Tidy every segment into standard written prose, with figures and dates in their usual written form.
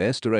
Esther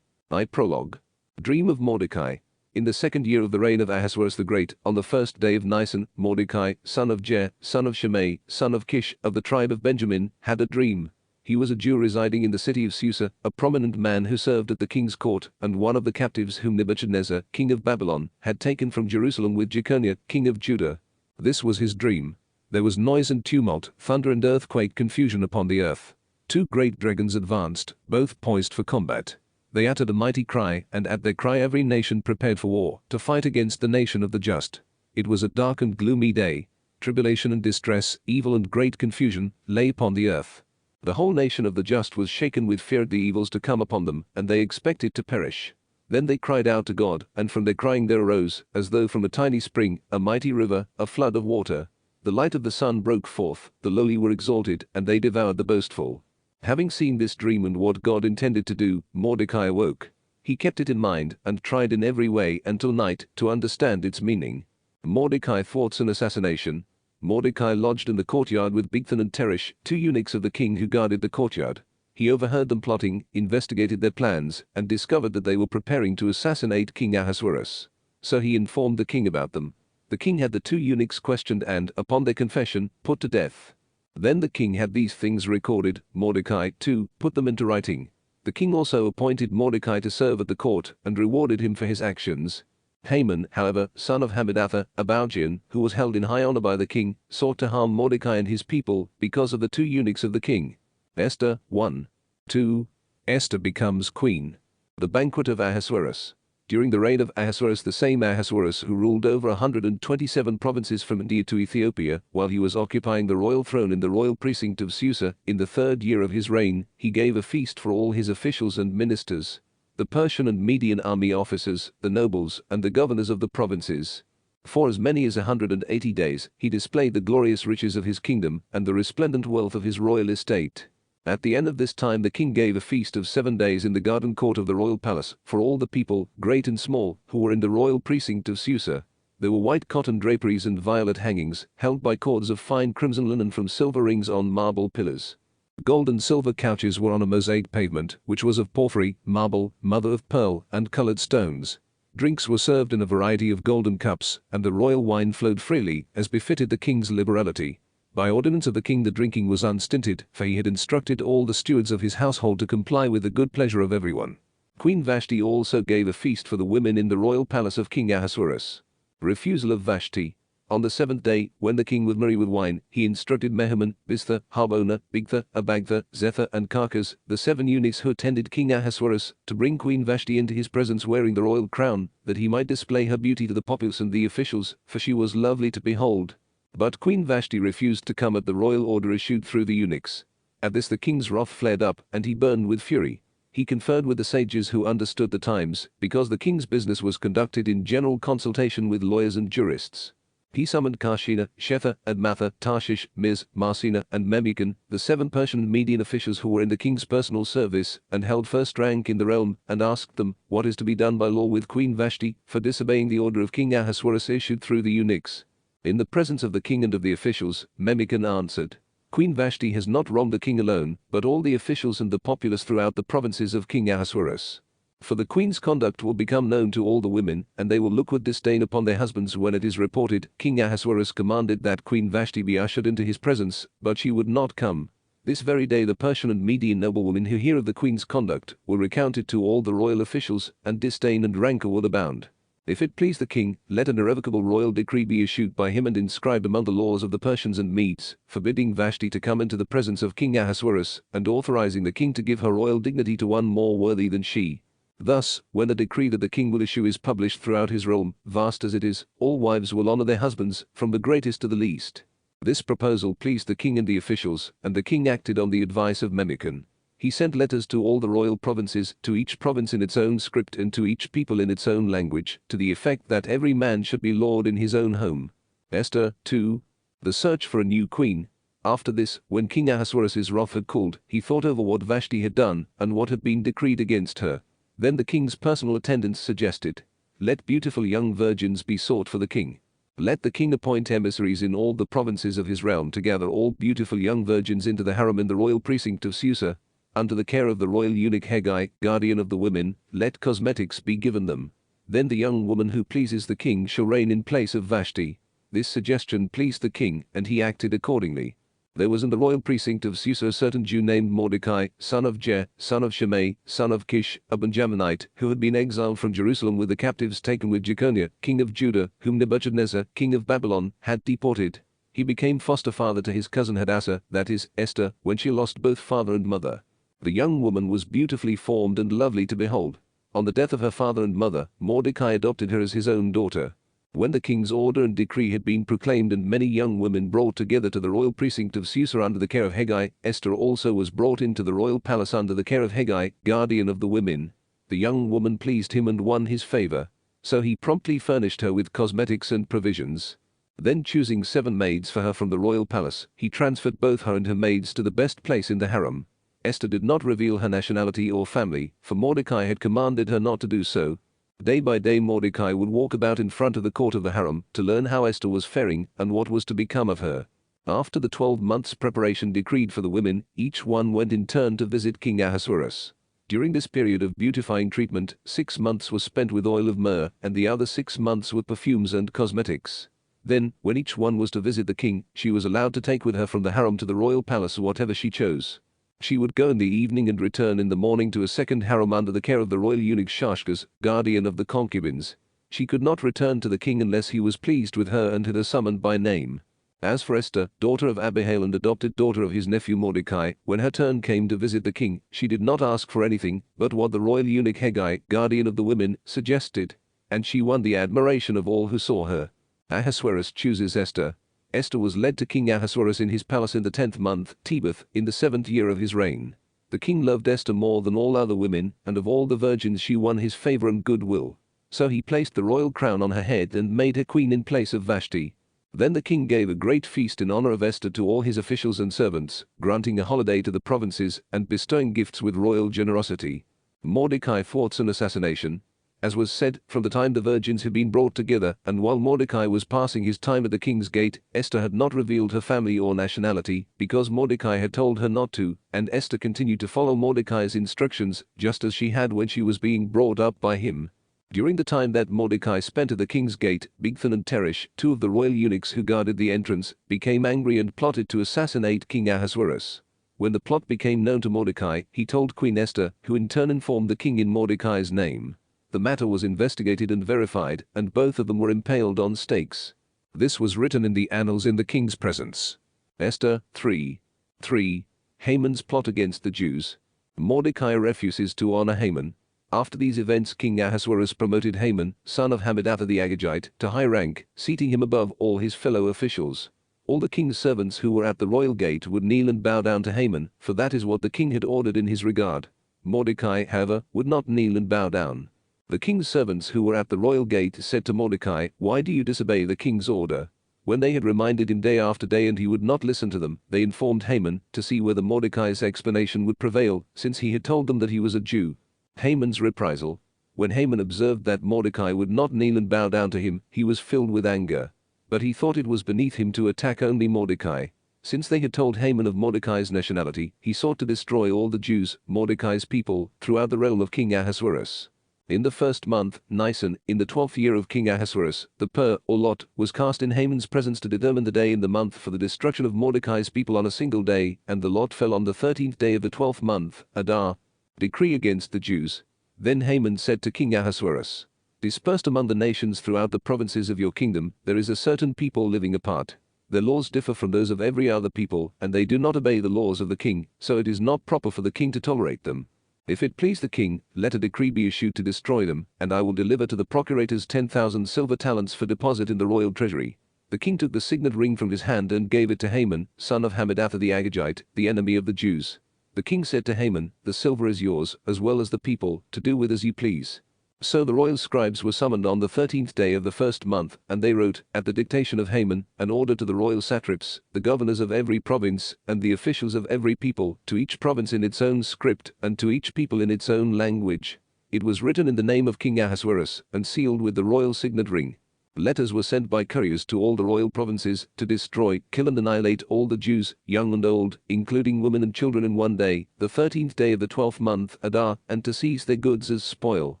I Prologue. Dream of Mordecai. In the 2nd year of the reign of Ahasuerus the Great, on the 1st day of Nisan, Mordecai, son of Jair, son of Shimei, son of Kish, of the tribe of Benjamin, had a dream. He was a Jew residing in the city of Susa, a prominent man who served at the king's court, and one of the captives whom Nebuchadnezzar, king of Babylon, had taken from Jerusalem with Jeconiah, king of Judah. This was his dream. There was noise and tumult, thunder and earthquake, confusion upon the earth. 2 great dragons advanced, both poised for combat. They uttered a mighty cry, and at their cry every nation prepared for war, to fight against the nation of the just. It was a dark and gloomy day. Tribulation and distress, evil and great confusion, lay upon the earth. The whole nation of the just was shaken with fear at the evils to come upon them, and they expected to perish. Then they cried out to God, and from their crying there arose, as though from a tiny spring, a mighty river, a flood of water. The light of the sun broke forth, the lowly were exalted, and they devoured the boastful. Having seen this dream and what God intended to do, Mordecai awoke. He kept it in mind, and tried in every way until night to understand its meaning. Mordecai thwarts an assassination. Mordecai lodged in the courtyard with Bigthan and Teresh, 2 eunuchs of the king who guarded the courtyard. He overheard them plotting, investigated their plans, and discovered that they were preparing to assassinate King Ahasuerus. So he informed the king about them. The king had the 2 eunuchs questioned and, upon their confession, put to death. Then the king had these things recorded. Mordecai, too, put them into writing. The king also appointed Mordecai to serve at the court, and rewarded him for his actions. Haman, however, son of Hammedatha, a Baugean, who was held in high honor by the king, sought to harm Mordecai and his people because of the 2 eunuchs of the king. Esther 1. 2. Esther becomes queen. The banquet of Ahasuerus. During the reign of Ahasuerus, the same Ahasuerus who ruled over 127 provinces from India to Ethiopia, while he was occupying the royal throne in the royal precinct of Susa, in the 3rd year of his reign, he gave a feast for all his officials and ministers, the Persian and Median army officers, the nobles, and the governors of the provinces. For as many as 180 days, he displayed the glorious riches of his kingdom and the resplendent wealth of his royal estate. At the end of this time the king gave a feast of 7 days in the garden court of the royal palace, for all the people, great and small, who were in the royal precinct of Susa. There were white cotton draperies and violet hangings, held by cords of fine crimson linen from silver rings on marble pillars. Gold and silver couches were on a mosaic pavement, which was of porphyry, marble, mother of pearl, and colored stones. Drinks were served in a variety of golden cups, and the royal wine flowed freely, as befitted the king's liberality. By ordinance of the king the drinking was unstinted, for he had instructed all the stewards of his household to comply with the good pleasure of everyone. Queen Vashti also gave a feast for the women in the royal palace of King Ahasuerus. Refusal of Vashti. On the 7th day, when the king was merry with wine, he instructed Mehuman, Biztha, Harbona, Bigtha, Abagtha, Zethar, and Carcas, the 7 eunuchs who attended King Ahasuerus, to bring Queen Vashti into his presence wearing the royal crown, that he might display her beauty to the populace and the officials, for she was lovely to behold. But Queen Vashti refused to come at the royal order issued through the eunuchs. At this the king's wrath flared up, and he burned with fury. He conferred with the sages who understood the times, because the king's business was conducted in general consultation with lawyers and jurists. He summoned Karshina, Shetha, Admatha, Tarshish, Miz, Marsina, and Memucan, the 7 Persian and Median officials who were in the king's personal service, and held first rank in the realm, and asked them, what is to be done by law with Queen Vashti, for disobeying the order of King Ahasuerus issued through the eunuchs. In the presence of the king and of the officials, Memucan answered, Queen Vashti has not wronged the king alone, but all the officials and the populace throughout the provinces of King Ahasuerus. For the queen's conduct will become known to all the women, and they will look with disdain upon their husbands when it is reported, King Ahasuerus commanded that Queen Vashti be ushered into his presence, but she would not come. This very day the Persian and Median noblewomen who hear of the queen's conduct will recount it to all the royal officials, and disdain and rancor will abound. If it please the king, let an irrevocable royal decree be issued by him and inscribed among the laws of the Persians and Medes, forbidding Vashti to come into the presence of King Ahasuerus, and authorizing the king to give her royal dignity to one more worthy than she. Thus, when the decree that the king will issue is published throughout his realm, vast as it is, all wives will honor their husbands, from the greatest to the least. This proposal pleased the king and the officials, and the king acted on the advice of Memucan. He sent letters to all the royal provinces, to each province in its own script and to each people in its own language, to the effect that every man should be lord in his own home. Esther 2. The search for a new queen. After this, when King Ahasuerus' wrath had cooled, he thought over what Vashti had done, and what had been decreed against her. Then the king's personal attendants suggested, let beautiful young virgins be sought for the king. Let the king appoint emissaries in all the provinces of his realm to gather all beautiful young virgins into the harem in the royal precinct of Susa. Under the care of the royal eunuch Hegai, guardian of the women, let cosmetics be given them. Then the young woman who pleases the king shall reign in place of Vashti. This suggestion pleased the king, and he acted accordingly. There was in the royal precinct of Susa a certain Jew named Mordecai, son of Jer, son of Shimei, son of Kish, a Benjaminite, who had been exiled from Jerusalem with the captives taken with Jeconiah, king of Judah, whom Nebuchadnezzar, king of Babylon, had deported. He became foster father to his cousin Hadassah, that is, Esther, when she lost both father and mother. The young woman was beautifully formed and lovely to behold. On the death of her father and mother, Mordecai adopted her as his own daughter. When the king's order and decree had been proclaimed and many young women brought together to the royal precinct of Susa under the care of Hegai, Esther also was brought into the royal palace under the care of Hegai, guardian of the women. The young woman pleased him and won his favor. So he promptly furnished her with cosmetics and provisions. Then choosing 7 maids for her from the royal palace, he transferred both her and her maids to the best place in the harem. Esther did not reveal her nationality or family, for Mordecai had commanded her not to do so. Day by day Mordecai would walk about in front of the court of the harem to learn how Esther was faring and what was to become of her. After the 12 months' preparation decreed for the women, each one went in turn to visit King Ahasuerus. During this period of beautifying treatment, 6 months was spent with oil of myrrh and the other 6 months with perfumes and cosmetics. Then, when each one was to visit the king, she was allowed to take with her from the harem to the royal palace whatever she chose. She would go in the evening and return in the morning to a second harem under the care of the royal eunuch Shashgaz, guardian of the concubines. She could not return to the king unless he was pleased with her and had her summoned by name. As for Esther, daughter of Abihail and adopted daughter of his nephew Mordecai, when her turn came to visit the king, she did not ask for anything but what the royal eunuch Hegai, guardian of the women, suggested. And she won the admiration of all who saw her. Ahasuerus chooses Esther. Esther was led to King Ahasuerus in his palace in the 10th month, Tebeth, in the 7th year of his reign. The king loved Esther more than all other women, and of all the virgins she won his favor and goodwill. So he placed the royal crown on her head and made her queen in place of Vashti. Then the king gave a great feast in honor of Esther to all his officials and servants, granting a holiday to the provinces and bestowing gifts with royal generosity. Mordecai thwarts an assassination. As was said, from the time the virgins had been brought together, and while Mordecai was passing his time at the king's gate, Esther had not revealed her family or nationality, because Mordecai had told her not to, and Esther continued to follow Mordecai's instructions, just as she had when she was being brought up by him. During the time that Mordecai spent at the king's gate, Bigthan and Teresh, 2 of the royal eunuchs who guarded the entrance, became angry and plotted to assassinate King Ahasuerus. When the plot became known to Mordecai, he told Queen Esther, who in turn informed the king in Mordecai's name. The matter was investigated and verified, and both of them were impaled on stakes. This was written in the annals in the king's presence. Esther 3:3. Haman's plot against the Jews. Mordecai refuses to honor Haman. After these events, King Ahasuerus promoted Haman, son of Hammedatha the Agagite, to high rank, seating him above all his fellow officials. All the king's servants who were at the royal gate would kneel and bow down to Haman, for that is what the king had ordered in his regard. Mordecai, however, would not kneel and bow down. The king's servants who were at the royal gate said to Mordecai, "Why do you disobey the king's order?" When they had reminded him day after day and he would not listen to them, they informed Haman, to see whether Mordecai's explanation would prevail, since he had told them that he was a Jew. Haman's reprisal. When Haman observed that Mordecai would not kneel and bow down to him, he was filled with anger. But he thought it was beneath him to attack only Mordecai. Since they had told Haman of Mordecai's nationality, he sought to destroy all the Jews, Mordecai's people, throughout the realm of King Ahasuerus. In the 1st month, Nisan, in the 12th year of King Ahasuerus, the pur, or lot, was cast in Haman's presence to determine the day in the month for the destruction of Mordecai's people on a single day, and the lot fell on the 13th day of the 12th month, Adar. Decree against the Jews. Then Haman said to King Ahasuerus, "Dispersed among the nations throughout the provinces of your kingdom, there is a certain people living apart. Their laws differ from those of every other people, and they do not obey the laws of the king, so it is not proper for the king to tolerate them. If it please the king, let a decree be issued to destroy them, and I will deliver to the procurators 10,000 silver talents for deposit in the royal treasury." The king took the signet ring from his hand and gave it to Haman, son of Hammedatha the Agagite, the enemy of the Jews. The king said to Haman, "The silver is yours, as well as the people, to do with as you please." So the royal scribes were summoned on the 13th day of the 1st month, and they wrote, at the dictation of Haman, an order to the royal satraps, the governors of every province, and the officials of every people, to each province in its own script, and to each people in its own language. It was written in the name of King Ahasuerus, and sealed with the royal signet ring. Letters were sent by couriers to all the royal provinces to destroy, kill and annihilate all the Jews, young and old, including women and children in one day, the 13th day of the 12th month, Adar, and to seize their goods as spoil.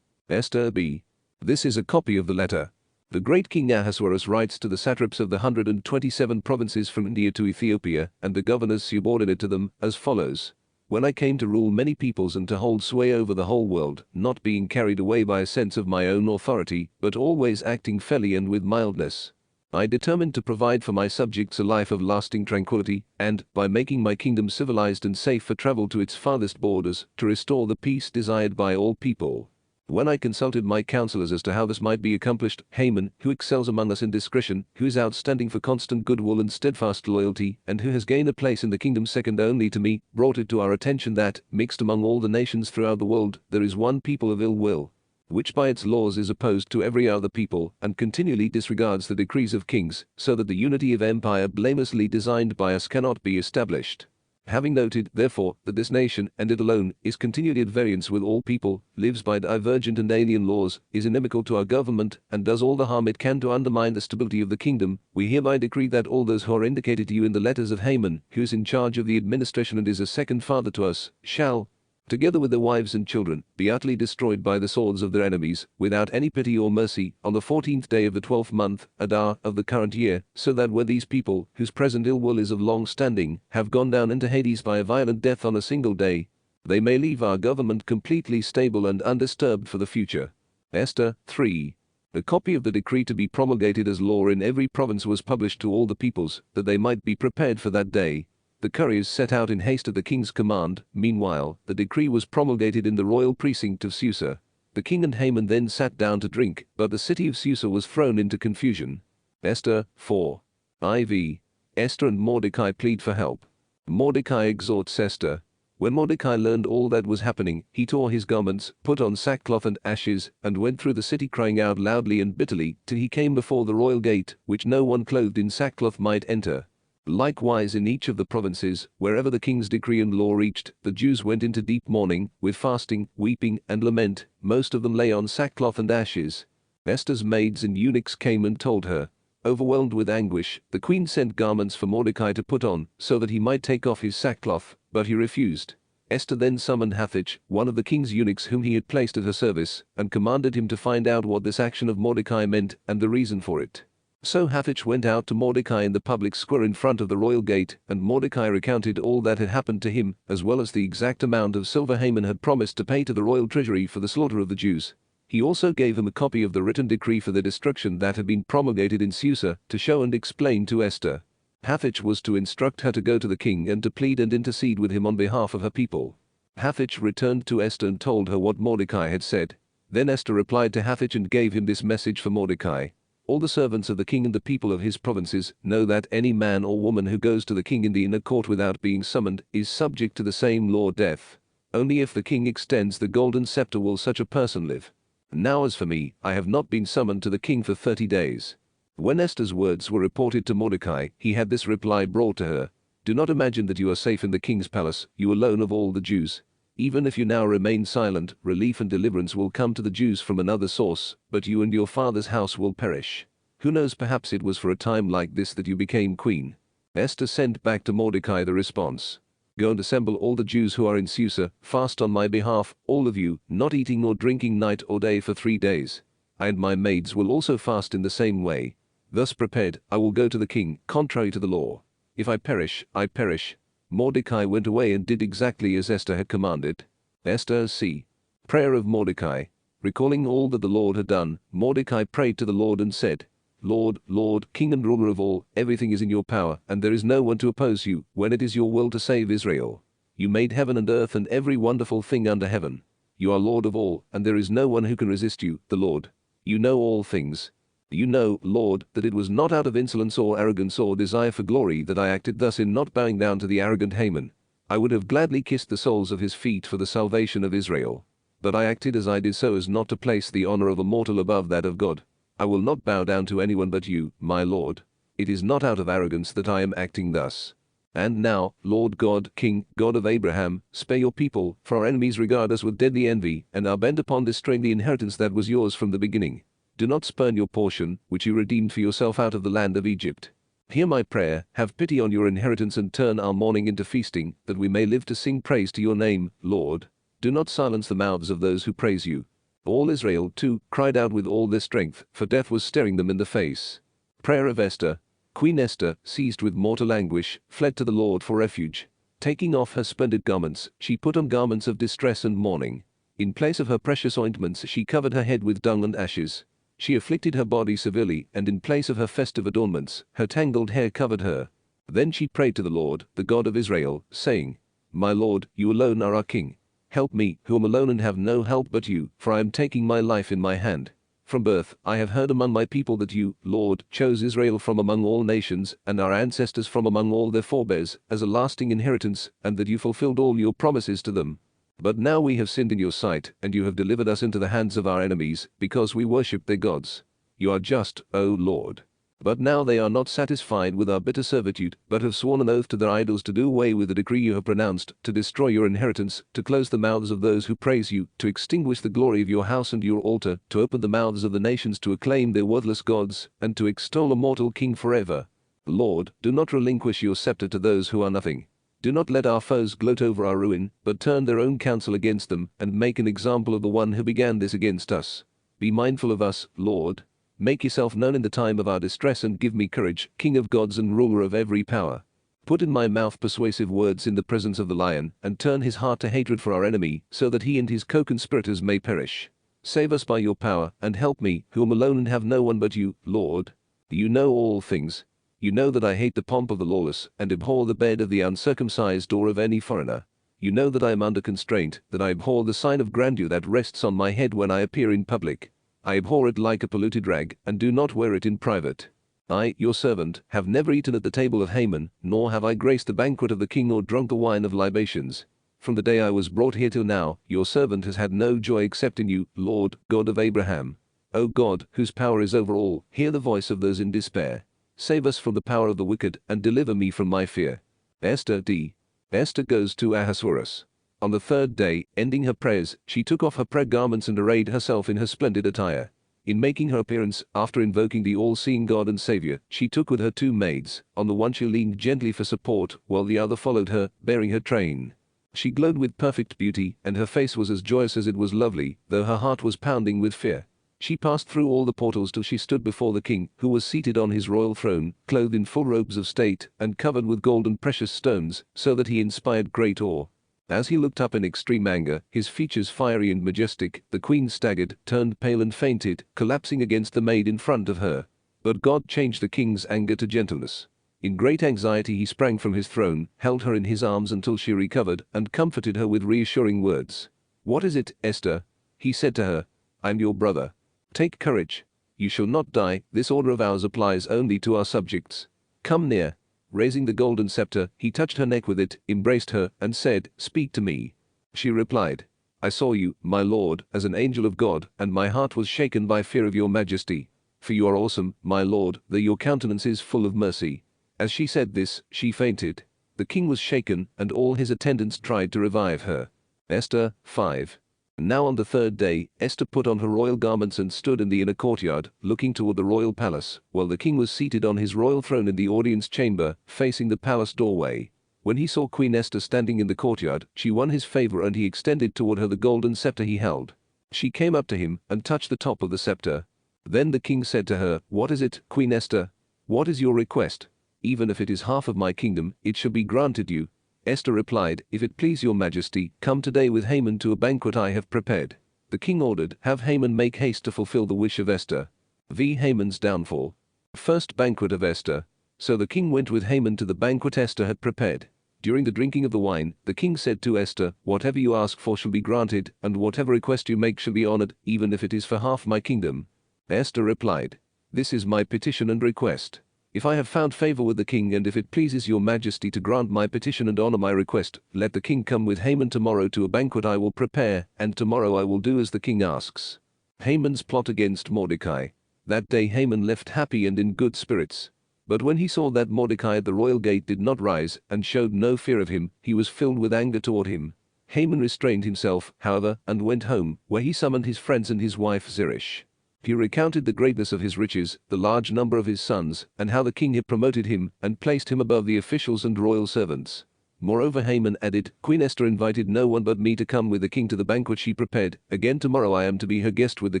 Esther b. This is a copy of the letter. The great King Ahasuerus writes to the satraps of the 127 provinces from India to Ethiopia, and the governors subordinate to them, as follows. When I came to rule many peoples and to hold sway over the whole world, not being carried away by a sense of my own authority, but always acting fairly and with mildness, I determined to provide for my subjects a life of lasting tranquility, and, by making my kingdom civilized and safe for travel to its farthest borders, to restore the peace desired by all people. When I consulted my counselors as to how this might be accomplished, Haman, who excels among us in discretion, who is outstanding for constant goodwill and steadfast loyalty, and who has gained a place in the kingdom second only to me, brought it to our attention that, mixed among all the nations throughout the world, there is one people of ill will, which by its laws is opposed to every other people, and continually disregards the decrees of kings, so that the unity of empire blamelessly designed by us cannot be established. Having noted, therefore, that this nation, and it alone, is continually at variance with all people, lives by divergent and alien laws, is inimical to our government, and does all the harm it can to undermine the stability of the kingdom, we hereby decree that all those who are indicated to you in the letters of Haman, who is in charge of the administration and is a second father to us, shall, together with their wives and children, be utterly destroyed by the swords of their enemies, without any pity or mercy, on the 14th day of the 12th month, Adar, of the current year, so that when these people, whose present ill will is of long standing, have gone down into Hades by a violent death on a single day, they may leave our government completely stable and undisturbed for the future. Esther 3. A copy of the decree to be promulgated as law in every province was published to all the peoples, that they might be prepared for that day. The couriers set out in haste at the king's command. Meanwhile, the decree was promulgated in the royal precinct of Susa. The king and Haman then sat down to drink, but the city of Susa was thrown into confusion. Esther 4. IV. Esther and Mordecai plead for help. Mordecai exhorts Esther. When Mordecai learned all that was happening, he tore his garments, put on sackcloth and ashes, and went through the city crying out loudly and bitterly, till he came before the royal gate, which no one clothed in sackcloth might enter. Likewise in each of the provinces, wherever the king's decree and law reached, the Jews went into deep mourning, with fasting, weeping, and lament. Most of them lay on sackcloth and ashes. Esther's maids and eunuchs came and told her. Overwhelmed with anguish, the queen sent garments for Mordecai to put on, so that he might take off his sackcloth, but he refused. Esther then summoned Hathach, one of the king's eunuchs whom he had placed at her service, and commanded him to find out what this action of Mordecai meant, and the reason for it. So Hathach went out to Mordecai in the public square in front of the royal gate, and Mordecai recounted all that had happened to him, as well as the exact amount of silver Haman had promised to pay to the royal treasury for the slaughter of the Jews. He also gave him a copy of the written decree for their destruction that had been promulgated in Susa, to show and explain to Esther. Hathach was to instruct her to go to the king and to plead and intercede with him on behalf of her people. Hathach returned to Esther and told her what Mordecai had said. Then Esther replied to Hathach and gave him this message for Mordecai. All the servants of the king and the people of his provinces know that any man or woman who goes to the king in the inner court without being summoned is subject to the same law, death. Only if the king extends the golden scepter will such a person live. Now as for me, I have not been summoned to the king for 30 days. When Esther's words were reported to Mordecai, he had this reply brought to her. Do not imagine that you are safe in the king's palace, you alone of all the Jews. Even if you now remain silent, relief and deliverance will come to the Jews from another source, but you and your father's house will perish. Who knows, perhaps it was for a time like this that you became queen. Esther sent back to Mordecai the response. Go and assemble all the Jews who are in Susa, fast on my behalf, all of you, not eating nor drinking night or day for 3 days. I and my maids will also fast in the same way. Thus prepared, I will go to the king, contrary to the law. If I perish, I perish. Mordecai went away and did exactly as Esther had commanded. Esther c. Prayer of Mordecai. Recalling all that the Lord had done, Mordecai prayed to the Lord and said, Lord, Lord, King and ruler of all, everything is in your power, and there is no one to oppose you, when it is your will to save Israel. You made heaven and earth and every wonderful thing under heaven. You are Lord of all, and there is no one who can resist you, the Lord. You know all things. You know, Lord, that it was not out of insolence or arrogance or desire for glory that I acted thus in not bowing down to the arrogant Haman. I would have gladly kissed the soles of his feet for the salvation of Israel. But I acted as I did so as not to place the honor of a mortal above that of God. I will not bow down to anyone but you, my Lord. It is not out of arrogance that I am acting thus. And now, Lord God, King, God of Abraham, spare your people, for our enemies regard us with deadly envy, and are bent upon destroying the inheritance that was yours from the beginning. do not spurn your portion, which you redeemed for yourself out of the land of Egypt. Hear my prayer, have pity on your inheritance and turn our mourning into feasting, that we may live to sing praise to your name, Lord. Do not silence the mouths of those who praise you. All Israel, too, cried out with all their strength, for death was staring them in the face. Prayer of Esther. Queen Esther, seized with mortal anguish, fled to the Lord for refuge. Taking off her splendid garments, she put on garments of distress and mourning. In place of her precious ointments she covered her head with dung and ashes. She afflicted her body severely, and in place of her festive adornments, her tangled hair covered her. Then she prayed to the Lord, the God of Israel, saying, My Lord, you alone are our King. Help me, who am alone and have no help but you, for I am taking my life in my hand. From birth I have heard among my people that you, Lord, chose Israel from among all nations, and our ancestors from among all their forebears, as a lasting inheritance, and that you fulfilled all your promises to them. But now we have sinned in your sight, and you have delivered us into the hands of our enemies, because we worshipped their gods. You are just, O Lord. But now they are not satisfied with our bitter servitude, but have sworn an oath to their idols to do away with the decree you have pronounced, to destroy your inheritance, to close the mouths of those who praise you, to extinguish the glory of your house and your altar, to open the mouths of the nations to acclaim their worthless gods, and to extol a mortal king forever. Lord, do not relinquish your scepter to those who are nothing. Do not let our foes gloat over our ruin, but turn their own counsel against them, and make an example of the one who began this against us. Be mindful of us, Lord. Make yourself known in the time of our distress and give me courage, King of gods and ruler of every power. Put in my mouth persuasive words in the presence of the lion, and turn his heart to hatred for our enemy, so that he and his co-conspirators may perish. Save us by your power, and help me, who am alone and have no one but you, Lord. You know all things. You know that I hate the pomp of the lawless, and abhor the bed of the uncircumcised or of any foreigner. You know that I am under constraint, that I abhor the sign of grandeur that rests on my head when I appear in public. I abhor it like a polluted rag, and do not wear it in private. I, your servant, have never eaten at the table of Haman, nor have I graced the banquet of the king or drunk the wine of libations. From the day I was brought here till now, your servant has had no joy except in you, Lord, God of Abraham. O God, whose power is over all, hear the voice of those in despair. Save us from the power of the wicked, and deliver me from my fear. Esther D. Esther goes to Ahasuerus. On the third day, ending her prayers, she took off her prayer garments and arrayed herself in her splendid attire. In making her appearance, after invoking the all-seeing God and Savior, she took with her 2 maids. On the one she leaned gently for support, while the other followed her, bearing her train. She glowed with perfect beauty, and her face was as joyous as it was lovely, though her heart was pounding with fear. She passed through all the portals till she stood before the king, who was seated on his royal throne, clothed in full robes of state, and covered with gold and precious stones, so that he inspired great awe. As he looked up in extreme anger, his features fiery and majestic, the queen staggered, turned pale and fainted, collapsing against the maid in front of her. But God changed the king's anger to gentleness. In great anxiety he sprang from his throne, held her in his arms until she recovered, and comforted her with reassuring words. "What is it, Esther?" he said to her. "I am your brother. Take courage. You shall not die. This order of ours applies only to our subjects. Come near." Raising the golden scepter, he touched her neck with it, embraced her, and said, "Speak to me." She replied, "I saw you, my lord, as an angel of God, and my heart was shaken by fear of your majesty. For you are awesome, my lord, though your countenance is full of mercy." As she said this, she fainted. The king was shaken, and all his attendants tried to revive her. Esther 5. Now on the third day, Esther put on her royal garments and stood in the inner courtyard, looking toward the royal palace, while the king was seated on his royal throne in the audience chamber, facing the palace doorway. When he saw Queen Esther standing in the courtyard, she won his favor and he extended toward her the golden scepter he held. She came up to him and touched the top of the scepter. Then the king said to her, "What is it, Queen Esther? What is your request? Even if it is half of my kingdom, it shall be granted you." Esther replied, "If it please your majesty, come today with Haman to a banquet I have prepared." The king ordered, "Have Haman make haste to fulfill the wish of Esther." Haman's downfall. First banquet of Esther. So the king went with Haman to the banquet Esther had prepared. During the drinking of the wine, the king said to Esther, "Whatever you ask for shall be granted, and whatever request you make shall be honored, even if it is for half my kingdom." Esther replied, "This is my petition and request. If I have found favor with the king and if it pleases your majesty to grant my petition and honor my request, let the king come with Haman tomorrow to a banquet I will prepare, and tomorrow I will do as the king asks." Haman's plot against Mordecai. That day Haman left happy and in good spirits. But when he saw that Mordecai at the royal gate did not rise and showed no fear of him, he was filled with anger toward him. Haman restrained himself, however, and went home, where he summoned his friends and his wife Zeresh. He recounted the greatness of his riches, the large number of his sons, and how the king had promoted him and placed him above the officials and royal servants. Moreover, Haman added, Queen Esther invited no one but me to come with the king to the banquet she prepared. Again tomorrow I am to be her guest with the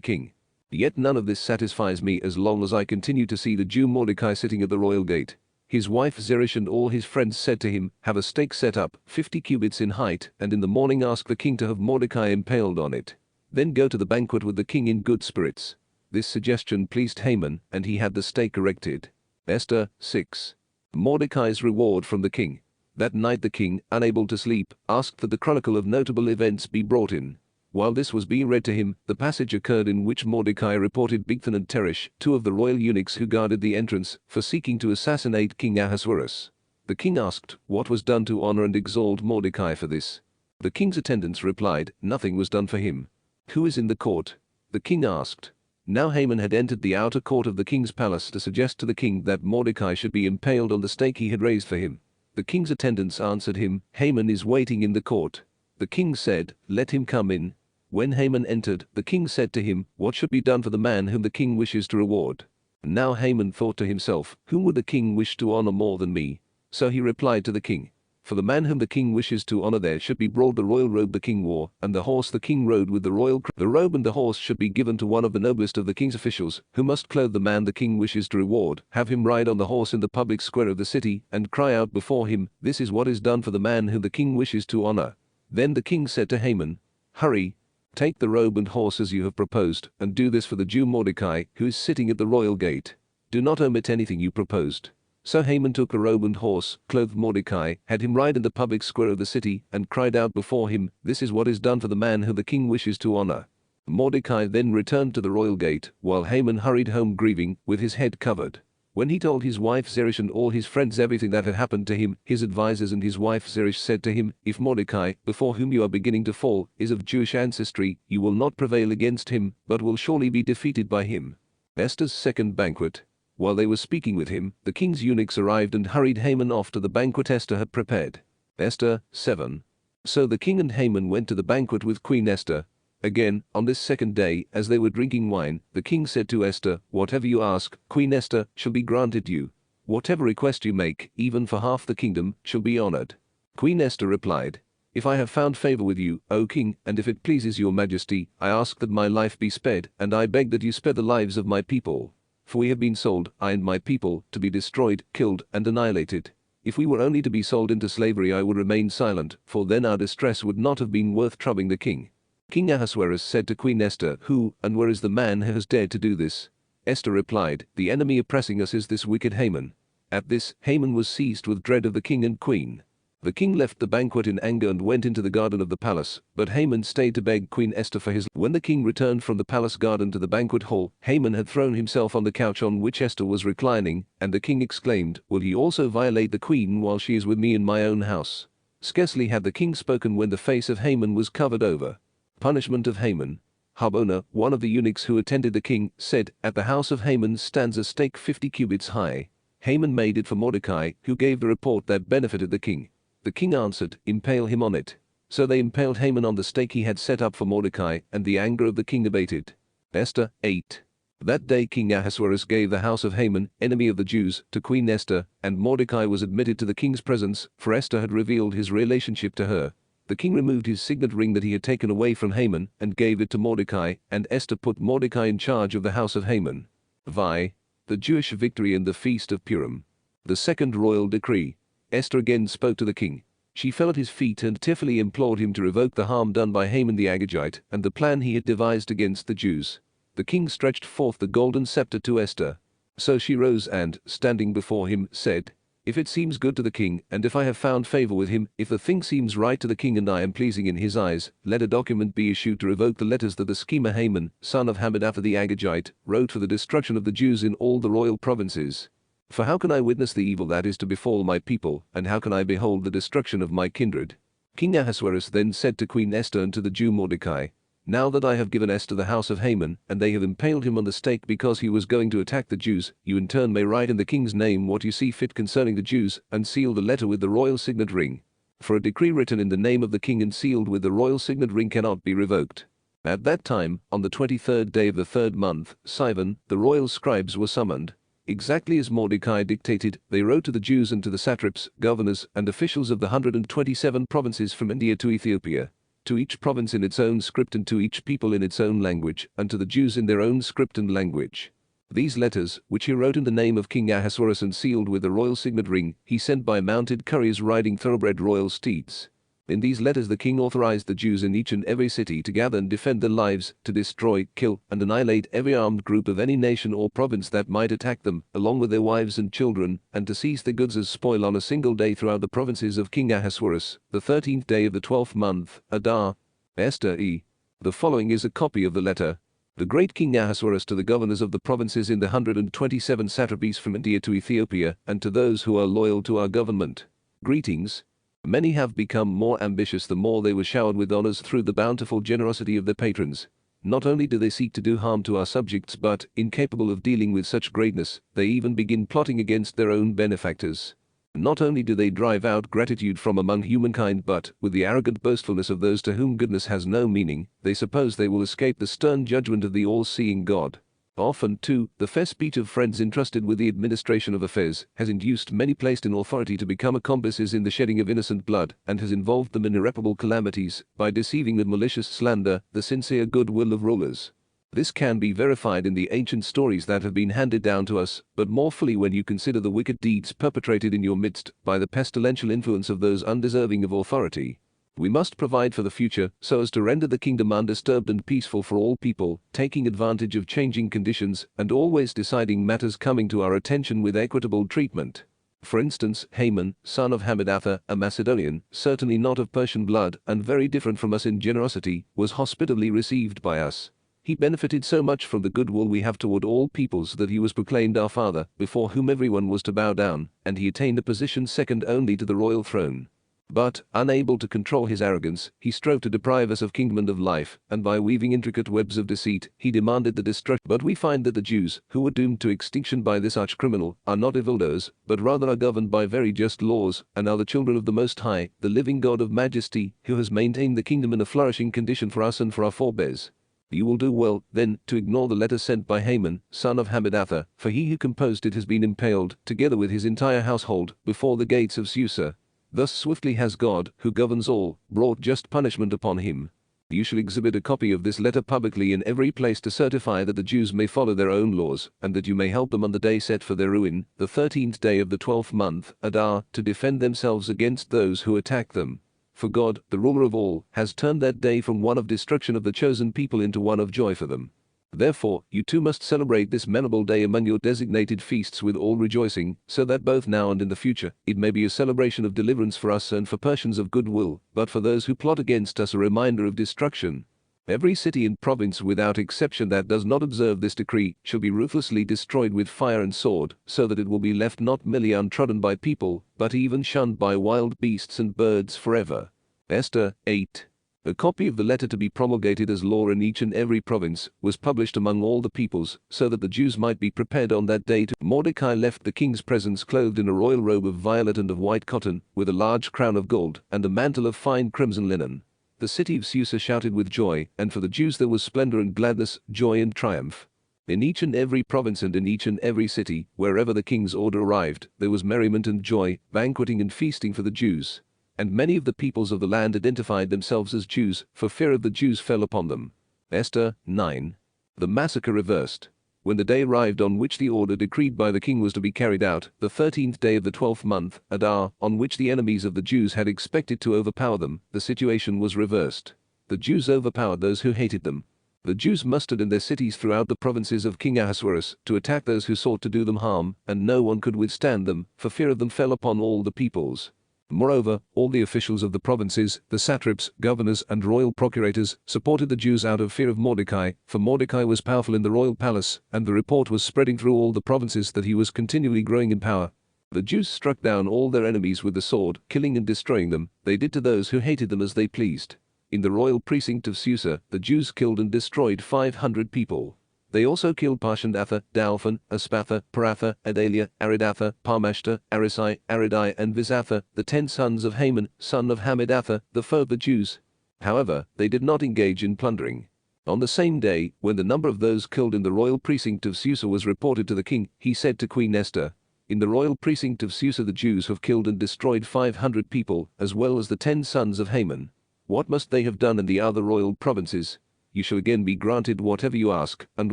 king. Yet none of this satisfies me as long as I continue to see the Jew Mordecai sitting at the royal gate. His wife Zeresh and all his friends said to him, have a stake set up, 50 cubits in height, and in the morning ask the king to have Mordecai impaled on it. Then go to the banquet with the king in good spirits. This suggestion pleased Haman, and he had the stake erected. Esther 6. Mordecai's reward from the king. That night the king, unable to sleep, asked that the chronicle of notable events be brought in. While this was being read to him, the passage occurred in which Mordecai reported Bigthan and Teresh, two of the royal eunuchs who guarded the entrance, for seeking to assassinate King Ahasuerus. The king asked what was done to honor and exalt Mordecai for this. The king's attendants replied, nothing was done for him. Who is in the court? The king asked. Now Haman had entered the outer court of the king's palace to suggest to the king that Mordecai should be impaled on the stake he had raised for him. The king's attendants answered him, Haman is waiting in the court. The king said, let him come in. When Haman entered, the king said to him, what should be done for the man whom the king wishes to reward? Now Haman thought to himself, whom would the king wish to honor more than me? So he replied to the king, for the man whom the king wishes to honor there should be brought the royal robe the king wore, and the horse the king rode with the royal crown. The robe and the horse should be given to one of the noblest of the king's officials, who must clothe the man the king wishes to reward, have him ride on the horse in the public square of the city, and cry out before him, this is what is done for the man whom the king wishes to honor. Then the king said to Haman, hurry, take the robe and horse as you have proposed, and do this for the Jew Mordecai, who is sitting at the royal gate. Do not omit anything you proposed. So Haman took the robe and horse, clothed Mordecai, had him ride in the public square of the city, and cried out before him, this is what is done for the man whom the king wishes to honor. Mordecai then returned to the royal gate, while Haman hurried home grieving, with his head covered. When he told his wife Zeresh and all his friends everything that had happened to him, his advisers and his wife Zeresh said to him, if Mordecai, before whom you are beginning to fall, is of Jewish ancestry, you will not prevail against him, but will surely be defeated by him. Esther's second banquet. While they were speaking with him, the king's eunuchs arrived and hurried Haman off to the banquet Esther had prepared. Esther 7. So the king and Haman went to the banquet with Queen Esther. Again, on this second day, as they were drinking wine, the king said to Esther, whatever you ask, Queen Esther, shall be granted you. Whatever request you make, even for half the kingdom, shall be honored. Queen Esther replied, if I have found favor with you, O king, and if it pleases your majesty, I ask that my life be spared, and I beg that you spare the lives of my people. For we have been sold, I and my people, to be destroyed, killed, and annihilated. If we were only to be sold into slavery I would remain silent, for then our distress would not have been worth troubling the king. King Ahasuerus said to Queen Esther, who and where is the man who has dared to do this? Esther replied, the enemy oppressing us is this wicked Haman. At this, Haman was seized with dread of the king and queen. The king left the banquet in anger and went into the garden of the palace, but Haman stayed to beg Queen Esther for his. When the king returned from the palace garden to the banquet hall, Haman had thrown himself on the couch on which Esther was reclining, and the king exclaimed, will he also violate the queen while she is with me in my own house? Scarcely had the king spoken when the face of Haman was covered over. Punishment of Haman. Harbona, one of the eunuchs who attended the king, said, at the house of Haman stands a stake 50 cubits high. Haman made it for Mordecai, who gave the report that benefited the king. The king answered, impale him on it. So they impaled Haman on the stake he had set up for Mordecai, and the anger of the king abated. Esther 8. That day King Ahasuerus gave the house of Haman, enemy of the Jews, to Queen Esther, and Mordecai was admitted to the king's presence, for Esther had revealed his relationship to her. The king removed his signet ring that he had taken away from Haman, and gave it to Mordecai, and Esther put Mordecai in charge of the house of Haman. Vi. The Jewish victory and the Feast of Purim. The second royal decree. Esther again spoke to the king. She fell at his feet and tearfully implored him to revoke the harm done by Haman the Agagite, and the plan he had devised against the Jews. The king stretched forth the golden scepter to Esther. So she rose and, standing before him, said, if it seems good to the king, and if I have found favor with him, if the thing seems right to the king and I am pleasing in his eyes, let a document be issued to revoke the letters that the schemer Haman, son of Hammedatha the Agagite, wrote for the destruction of the Jews in all the royal provinces. For how can I witness the evil that is to befall my people, and how can I behold the destruction of my kindred? King Ahasuerus then said to Queen Esther and to the Jew Mordecai, now that I have given Esther the house of Haman, and they have impaled him on the stake because he was going to attack the Jews, you in turn may write in the king's name what you see fit concerning the Jews, and seal the letter with the royal signet ring. For a decree written in the name of the king and sealed with the royal signet ring cannot be revoked. At that time, on the 23rd day of the 3rd month, Sivan, the royal scribes were summoned. Exactly as Mordecai dictated, they wrote to the Jews and to the satraps, governors, and officials of the 127 provinces from India to Ethiopia, to each province in its own script and to each people in its own language, and to the Jews in their own script and language. These letters, which he wrote in the name of King Ahasuerus and sealed with the royal signet ring, he sent by mounted couriers riding thoroughbred royal steeds. In these letters the king authorized the Jews in each and every city to gather and defend their lives, to destroy, kill, and annihilate every armed group of any nation or province that might attack them, along with their wives and children, and to seize their goods as spoil on a single day throughout the provinces of King Ahasuerus, the 13th day of the 12th month, Adar. Esther E. The following is a copy of the letter. The great King Ahasuerus to the governors of the provinces in the 127 satrapies from India to Ethiopia, and to those who are loyal to our government. Greetings. Many have become more ambitious the more they were showered with honors through the bountiful generosity of their patrons. Not only do they seek to do harm to our subjects but, incapable of dealing with such greatness, they even begin plotting against their own benefactors. Not only do they drive out gratitude from among humankind but, with the arrogant boastfulness of those to whom goodness has no meaning, they suppose they will escape the stern judgment of the all-seeing God. Often, too, the fair speech of friends entrusted with the administration of affairs has induced many placed in authority to become accomplices in the shedding of innocent blood, and has involved them in irreparable calamities, by deceiving with malicious slander the sincere goodwill of rulers. This can be verified in the ancient stories that have been handed down to us, but more fully when you consider the wicked deeds perpetrated in your midst by the pestilential influence of those undeserving of authority. We must provide for the future so as to render the kingdom undisturbed and peaceful for all people, taking advantage of changing conditions and always deciding matters coming to our attention with equitable treatment. For instance, Haman, son of Hammedatha, a Macedonian, certainly not of Persian blood and very different from us in generosity, was hospitably received by us. He benefited so much from the goodwill we have toward all peoples that he was proclaimed our father, before whom everyone was to bow down, and he attained a position second only to the royal throne. But, unable to control his arrogance, he strove to deprive us of kingdom and of life, and by weaving intricate webs of deceit, he demanded the destruction. But we find that the Jews, who were doomed to extinction by this arch-criminal, are not evildoers, but rather are governed by very just laws, and are the children of the Most High, the living God of majesty, who has maintained the kingdom in a flourishing condition for us and for our forebears. You will do well, then, to ignore the letter sent by Haman, son of Hammedatha, for he who composed it has been impaled, together with his entire household, before the gates of Susa. Thus swiftly has God, who governs all, brought just punishment upon him. You shall exhibit a copy of this letter publicly in every place to certify that the Jews may follow their own laws, and that you may help them on the day set for their ruin, the 13th day of the 12th month, Adar, to defend themselves against those who attack them. For God, the ruler of all, has turned that day from one of destruction of the chosen people into one of joy for them. Therefore, you too must celebrate this memorable day among your designated feasts with all rejoicing, so that both now and in the future, it may be a celebration of deliverance for us and for Persians of goodwill, but for those who plot against us a reminder of destruction. Every city and province without exception that does not observe this decree shall be ruthlessly destroyed with fire and sword, so that it will be left not merely untrodden by people, but even shunned by wild beasts and birds forever. Esther 8. A copy of the letter to be promulgated as law in each and every province was published among all the peoples, so that the Jews might be prepared on that day to. Mordecai left the king's presence clothed in a royal robe of violet and of white cotton, with a large crown of gold, and a mantle of fine crimson linen. The city of Susa shouted with joy, and for the Jews there was splendor and gladness, joy and triumph. In each and every province and in each and every city, wherever the king's order arrived, there was merriment and joy, banqueting and feasting for the Jews. And many of the peoples of the land identified themselves as Jews, for fear of the Jews fell upon them. Esther 9. The massacre reversed. When the day arrived on which the order decreed by the king was to be carried out, the 13th day of the 12th month, Adar, on which the enemies of the Jews had expected to overpower them, the situation was reversed. The Jews overpowered those who hated them. The Jews mustered in their cities throughout the provinces of King Ahasuerus to attack those who sought to do them harm, and no one could withstand them, for fear of them fell upon all the peoples. Moreover, all the officials of the provinces, the satraps, governors, and royal procurators, supported the Jews out of fear of Mordecai, for Mordecai was powerful in the royal palace, and the report was spreading through all the provinces that he was continually growing in power. The Jews struck down all their enemies with the sword, killing and destroying them. They did to those who hated them as they pleased. In the royal precinct of Susa, the Jews killed and destroyed 500 people. They also killed Parshandatha, Dalphon, Aspatha, Paratha, Adalia, Aridatha, Parmashta, Arisai, Aridai, and Visatha, the 10 sons of Haman, son of Hammedatha, the foe of the Jews. However, they did not engage in plundering. On the same day, when the number of those killed in the royal precinct of Susa was reported to the king, he said to Queen Esther, "In the royal precinct of Susa the Jews have killed and destroyed 500 people, as well as the 10 sons of Haman. What must they have done in the other royal provinces? You shall again be granted whatever you ask, and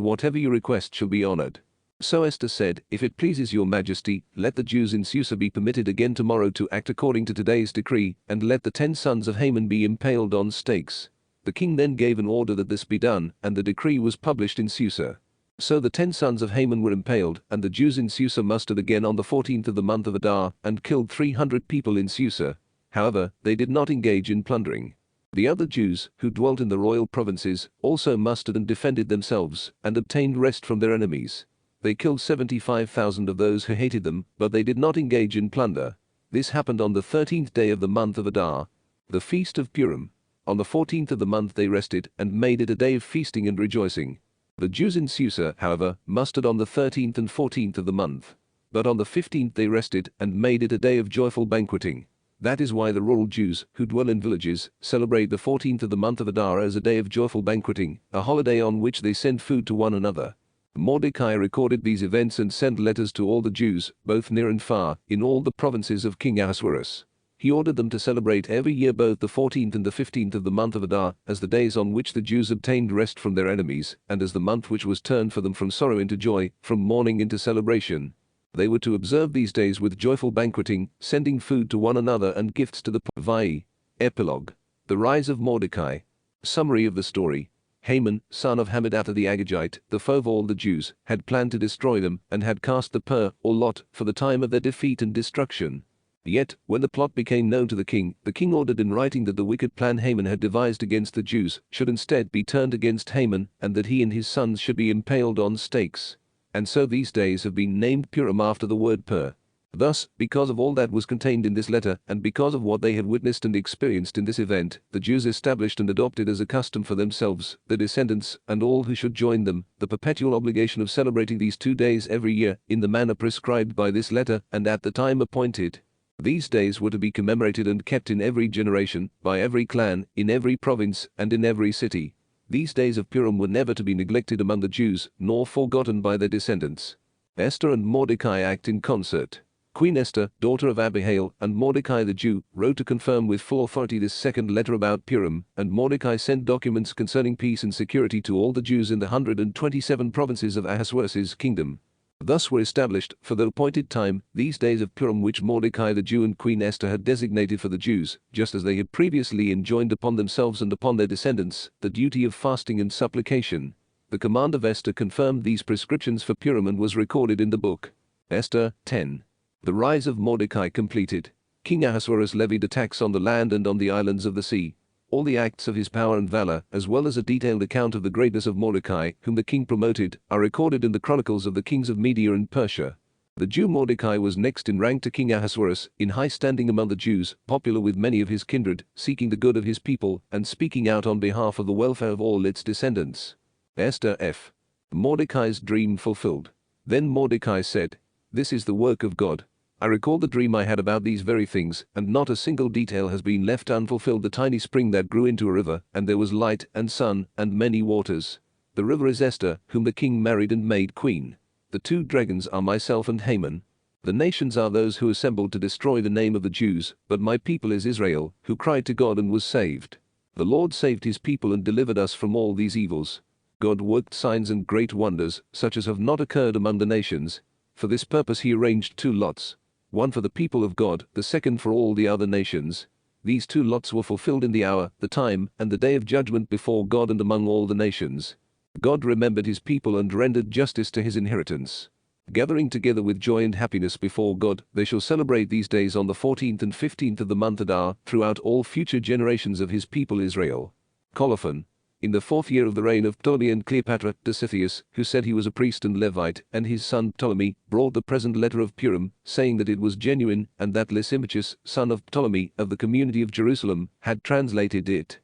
whatever you request shall be honored." So Esther said, "If it pleases your majesty, let the Jews in Susa be permitted again tomorrow to act according to today's decree, and let the 10 sons of Haman be impaled on stakes." The king then gave an order that this be done, and the decree was published in Susa. So the 10 sons of Haman were impaled, and the Jews in Susa mustered again on the 14th of the month of Adar, and killed 300 people in Susa. However, they did not engage in plundering. The other Jews, who dwelt in the royal provinces, also mustered and defended themselves, and obtained rest from their enemies. They killed 75,000 of those who hated them, but they did not engage in plunder. This happened on the 13th day of the month of Adar, the feast of Purim. On the 14th of the month they rested, and made it a day of feasting and rejoicing. The Jews in Susa, however, mustered on the 13th and 14th of the month. But on the 15th they rested, and made it a day of joyful banqueting. That is why the rural Jews, who dwell in villages, celebrate the 14th of the month of Adar as a day of joyful banqueting, a holiday on which they send food to one another. Mordecai recorded these events and sent letters to all the Jews, both near and far, in all the provinces of King Ahasuerus. He ordered them to celebrate every year both the 14th and the 15th of the month of Adar as the days on which the Jews obtained rest from their enemies, and as the month which was turned for them from sorrow into joy, from mourning into celebration. They were to observe these days with joyful banqueting, sending food to one another and gifts to the poor. Epilogue. The rise of Mordecai. Summary of the story. Haman, son of Hammedatha the Agagite, the foe of all the Jews, had planned to destroy them, and had cast the pur, or lot, for the time of their defeat and destruction. Yet, when the plot became known to the king ordered in writing that the wicked plan Haman had devised against the Jews should instead be turned against Haman, and that he and his sons should be impaled on stakes. And so these days have been named Purim after the word pur. Thus, because of all that was contained in this letter, and because of what they had witnessed and experienced in this event, the Jews established and adopted as a custom for themselves, their descendants, and all who should join them, the perpetual obligation of celebrating these 2 days every year, in the manner prescribed by this letter, and at the time appointed. These days were to be commemorated and kept in every generation, by every clan, in every province, and in every city. These days of Purim were never to be neglected among the Jews, nor forgotten by their descendants. Esther and Mordecai act in concert. Queen Esther, daughter of Abihail, and Mordecai the Jew, wrote to confirm with full authority this second letter about Purim, and Mordecai sent documents concerning peace and security to all the Jews in the 127 provinces of Ahasuerus' kingdom. Thus were established, for the appointed time, these days of Purim which Mordecai the Jew and Queen Esther had designated for the Jews, just as they had previously enjoined upon themselves and upon their descendants, the duty of fasting and supplication. The command of Esther confirmed these prescriptions for Purim and was recorded in the book. Esther 10. The rise of Mordecai completed. King Ahasuerus levied a tax on the land and on the islands of the sea. All the acts of his power and valor, as well as a detailed account of the greatness of Mordecai, whom the king promoted, are recorded in the chronicles of the kings of Media and Persia. The Jew Mordecai was next in rank to King Ahasuerus, in high standing among the Jews, popular with many of his kindred, seeking the good of his people, and speaking out on behalf of the welfare of all its descendants. Esther F. Mordecai's dream fulfilled. Then Mordecai said, "This is the work of God. I recall the dream I had about these very things, and not a single detail has been left unfulfilled. The tiny spring that grew into a river, and there was light, and sun, and many waters. The river is Esther, whom the king married and made queen. The 2 dragons are myself and Haman. The nations are those who assembled to destroy the name of the Jews, but my people is Israel, who cried to God and was saved. The Lord saved his people and delivered us from all these evils. God worked signs and great wonders, such as have not occurred among the nations. For this purpose he arranged 2 lots. One for the people of God, the second for all the other nations. These 2 lots were fulfilled in the hour, the time, and the day of judgment before God and among all the nations. God remembered his people and rendered justice to his inheritance. Gathering together with joy and happiness before God, they shall celebrate these days on the 14th and 15th of the month Adar, throughout all future generations of his people Israel. Colophon. In the 4th year of the reign of Ptolemy and Cleopatra, Dositheus, who said he was a priest and Levite, and his son Ptolemy, brought the present letter of Purim, saying that it was genuine, and that Lysimachus, son of Ptolemy, of the community of Jerusalem, had translated it.